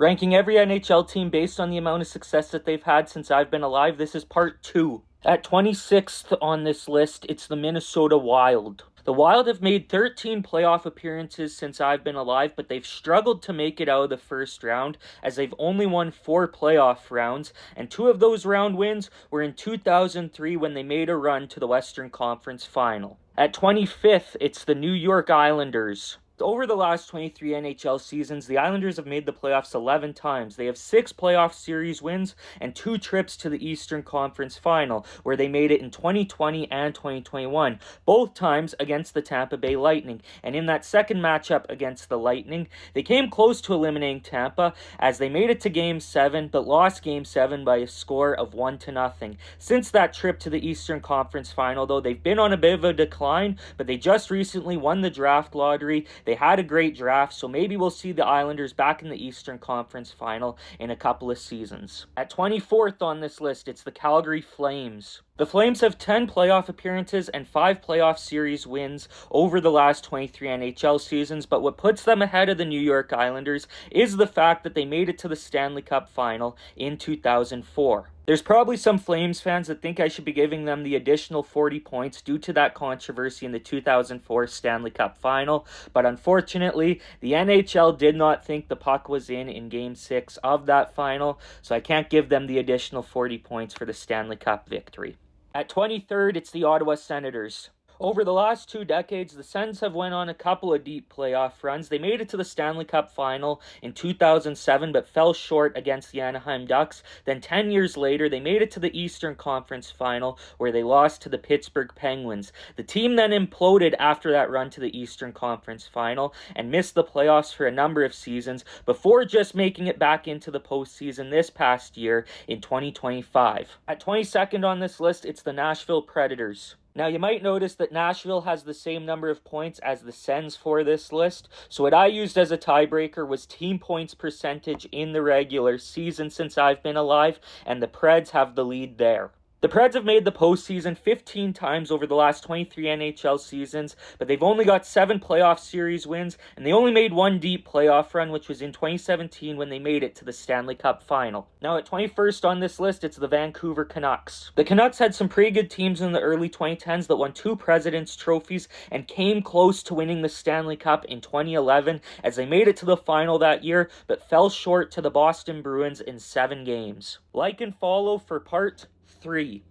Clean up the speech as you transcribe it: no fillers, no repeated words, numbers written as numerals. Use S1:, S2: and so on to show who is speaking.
S1: Ranking every NHL team based on the amount of success that they've had since I've been alive, this is part 2. At 26th on this list, it's the Minnesota Wild. The Wild have made 13 playoff appearances since I've been alive, but they've struggled to make it out of the first round, as they've only won 4 playoff rounds, and 2 of those round wins were in 2003 when they made a run to the Western Conference Final. At 25th, it's the New York Islanders. Over the last 23 NHL seasons, the Islanders have made the playoffs 11 times. They have 6 playoff series wins and 2 trips to the Eastern Conference Final, where they made it in 2020 and 2021, both times against the Tampa Bay Lightning. And in that second matchup against the Lightning, they came close to eliminating Tampa as they made it to Game 7, but lost Game 7 by a score of 1-0. Since that trip to the Eastern Conference Final, though, they've been on a bit of a decline, but they just recently won the draft lottery. They had a great draft, so maybe we'll see the Islanders back in the Eastern Conference Final in a couple of seasons. At 24th on this list, it's the Calgary Flames. The Flames have 10 playoff appearances and 5 playoff series wins over the last 23 NHL seasons, but what puts them ahead of the New York Islanders is the fact that they made it to the Stanley Cup Final in 2004. There's probably some Flames fans that think I should be giving them the additional 40 points due to that controversy in the 2004 Stanley Cup Final, but unfortunately, the NHL did not think the puck was in Game 6 of that final, so I can't give them the additional 40 points for the Stanley Cup victory. At 23rd, it's the Ottawa Senators. Over the last 2 decades, the Sens have went on a couple of deep playoff runs. They made it to the Stanley Cup Final in 2007, but fell short against the Anaheim Ducks. Then 10 years later, they made it to the Eastern Conference Final, where they lost to the Pittsburgh Penguins. The team then imploded after that run to the Eastern Conference Final and missed the playoffs for a number of seasons before just making it back into the postseason this past year in 2025. At 22nd on this list, it's the Nashville Predators. Now, you might notice that Nashville has the same number of points as the Sens for this list, so what I used as a tiebreaker was team points percentage in the regular season since I've been alive, and the Preds have the lead there. The Preds have made the postseason 15 times over the last 23 NHL seasons, but they've only got 7 playoff series wins, and they only made 1 deep playoff run, which was in 2017 when they made it to the Stanley Cup Final. Now at 21st on this list, it's the Vancouver Canucks. The Canucks had some pretty good teams in the early 2010s that won 2 President's trophies and came close to winning the Stanley Cup in 2011 as they made it to the final that year, but fell short to the Boston Bruins in 7 games. Like and follow for part 3.